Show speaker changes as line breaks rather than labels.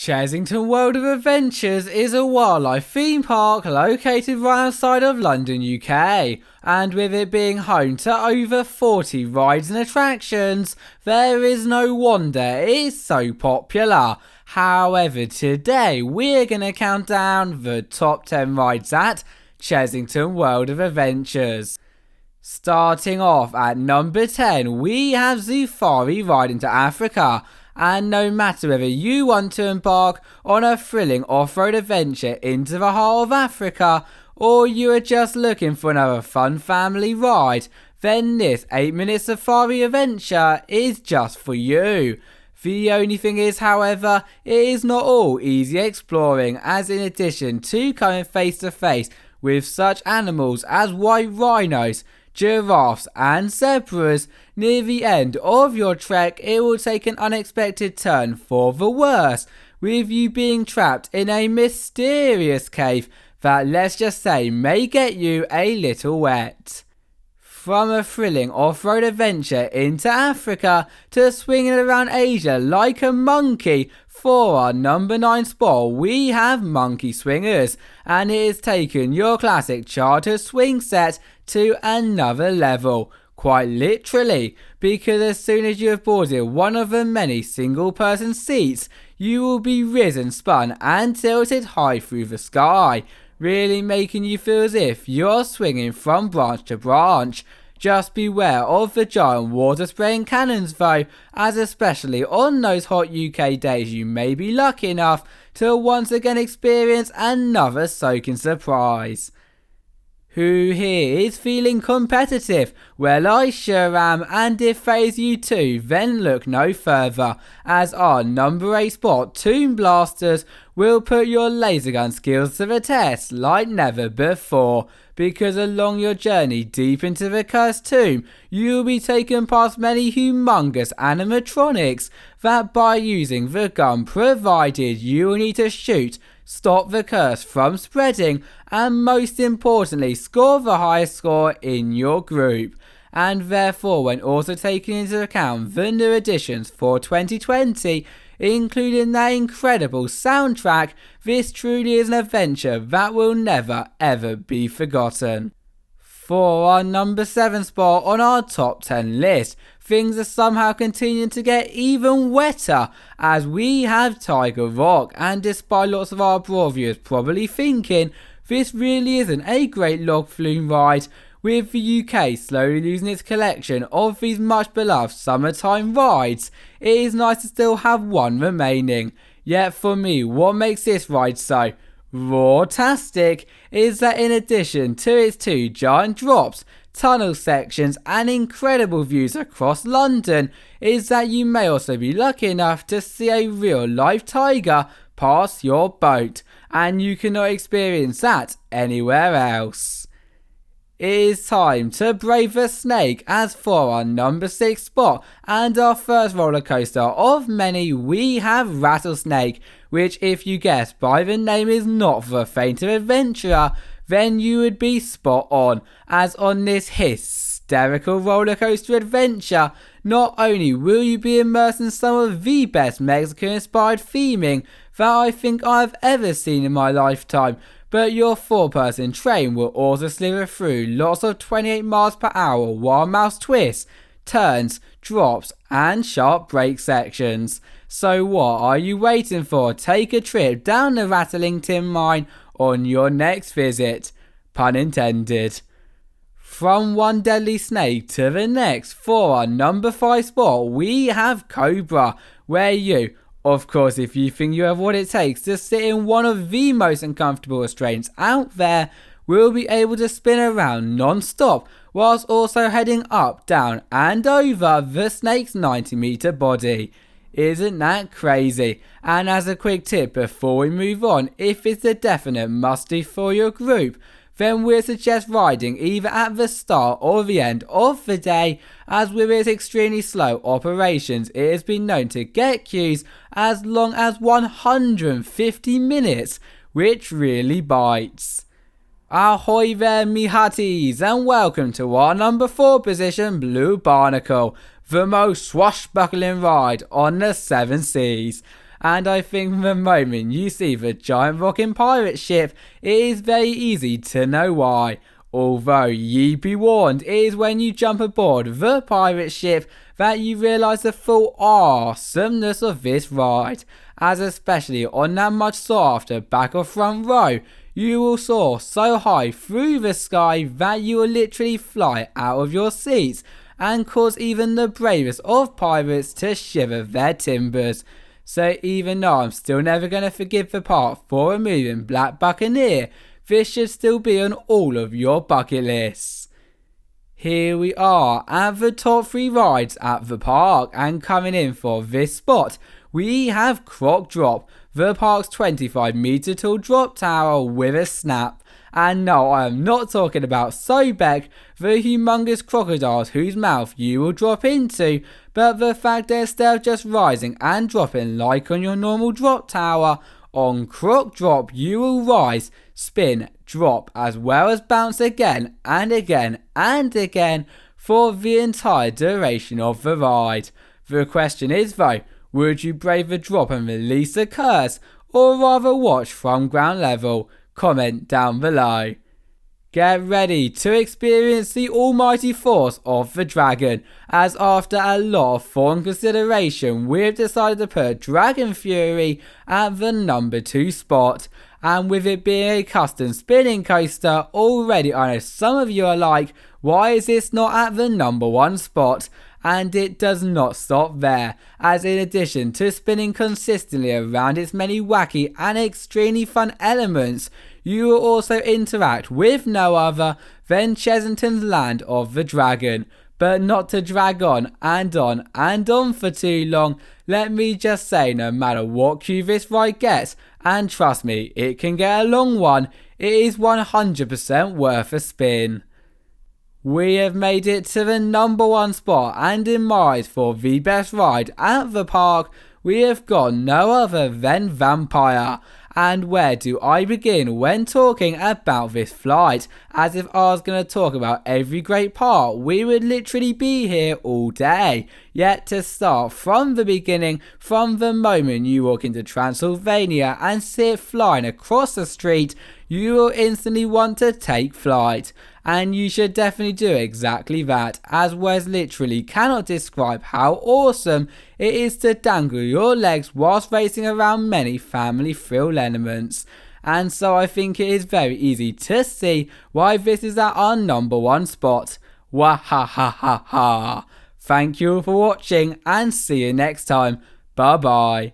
Chessington World of Adventures is a wildlife theme park located right outside of London, UK, and with it being home to over 40 rides and attractions, there is no wonder it is so popular. However, today we're going to count down the top 10 rides at Chessington World of Adventures. Starting off at number 10, we have Zufari Ride into Africa. And no matter whether you want to embark on a thrilling off-road adventure into the heart of Africa, or you are just looking for another fun family ride, then this 8-minute safari adventure is just for you. The only thing is, however, it is not all easy exploring, as in addition to coming face to face with such animals as white rhinos, giraffes and zebras, near the end of your trek it will take an unexpected turn for the worse, with you being trapped in a mysterious cave that, let's just say, may get you a little wet. From a thrilling off-road adventure into Africa to swinging around Asia like a monkey, for our number 9 spot we have Monkey Swingers, and it has taken your classic childhood swing set to another level, quite literally, because as soon as you have boarded one of the many single person seats, you will be risen, spun and tilted high through the sky, really making you feel as if you're swinging from branch to branch. Just beware of the giant water spraying cannons though, as especially on those hot UK days you may be lucky enough to once again experience another soaking surprise. Who here is feeling competitive? Well, I sure am, and if phase you too, then look no further, as our number 8 spot, Tomb Blasters, will put your laser gun skills to the test like never before, because along your journey deep into the cursed tomb, you'll be taken past many humongous animatronics that by using the gun provided, you will need to shoot, stop the curse from spreading, and most importantly score the highest score in your group. And therefore, when also taking into account the new additions for 2020, including that incredible soundtrack, this truly is an adventure that will never ever be forgotten. For our number 7 spot on our top 10 list, things are somehow continuing to get even wetter, as we have Tiger Rock, and despite lots of our broad viewers probably thinking this really isn't a great log flume ride, with the UK slowly losing its collection of these much beloved summertime rides, it is nice to still have one remaining. Yet for me, what makes this ride so raw-tastic is that in addition to its 2 giant drops, tunnel sections and incredible views across London, is that you may also be lucky enough to see a real live tiger pass your boat, and you cannot experience that anywhere else. It is time to brave the snake, as for our number 6 spot and our first roller coaster of many, we have Rattlesnake, which, if you guess by the name, is not for the faint of adventurer, then you would be spot on, as on this hysterical roller coaster adventure, not only will you be immersed in some of the best Mexican inspired theming that I think I've ever seen in my lifetime, but your 4-person train will also slither through lots of 28 miles per hour wild mouse twists, turns, drops and sharp brake sections. So what are you waiting for? Take a trip down the rattling tin mine on your next visit. Pun intended. From one deadly snake to the next, for our number 5 spot we have Kobra, where you, of course, if you think you have what it takes to sit in one of the most uncomfortable restraints out there, will be able to spin around non-stop whilst also heading up, down and over the snake's 90-meter body. Isn't that crazy? And as a quick tip before we move on, if it's a definite must-do for your group, then we'll suggest riding either at the start or the end of the day, as with its extremely slow operations it has been known to get queues as long as 150 minutes, which really bites. Ahoy there me hearties, and welcome to our number 4 position, Blue Barnacle, the most swashbuckling ride on the 7 seas. and I think the moment you see the giant rocking pirate ship, it is very easy to know why. Although ye be warned, it is when you jump aboard the pirate ship that you realise the full awesomeness of this ride, as especially on that much sought after back or front row, you will soar so high through the sky that you will literally fly out of your seats and cause even the bravest of pirates to shiver their timbers. So even though I'm still never going to forgive the park for removing Black Buccaneer, this should still be on all of your bucket lists. Here we are at the top 3 rides at the park, and coming in for this spot, we have Croc Drop, the park's 25 metre tall drop tower with a snap. And no, I am not talking about Sobek, the humongous crocodiles whose mouth you will drop into, but the fact that instead of just rising and dropping like on your normal drop tower, on Croc Drop you will rise, spin, drop, as well as bounce again and again and again for the entire duration of the ride. The question is though, would you brave the drop and release the curse, or rather watch from ground level? Comment down below. Get ready to experience the almighty force of the dragon, as after a lot of thought and consideration we've decided to put Dragon Fury at the number 2 spot. And with it being a custom spinning coaster, already I know some of you are like, why is this not at the number 1 spot? And it does not stop there, as in addition to spinning consistently around its many wacky and extremely fun elements, you will also interact with no other than Chessington's Land of the Dragon. But not to drag on and on and on for too long, let me just say, no matter what queue this ride gets, and trust me, it can get a long one, it is 100% worth a spin. We have made it to the number 1 spot, and in my eyes for the best ride at the park, we have got no other than Vampire. And where do I begin when talking about this flight? As if I was going to talk about every great part, we would literally be here all day. Yet to start from the beginning, from the moment you walk into Transylvania and see it flying across the street, you will instantly want to take flight. And you should definitely do exactly that, as words literally cannot describe how awesome it is to dangle your legs whilst racing around many family thrill elements. And so I think it is very easy to see why this is at our number 1 spot. Wahahaha. Thank you for watching and see you next time. Bye bye.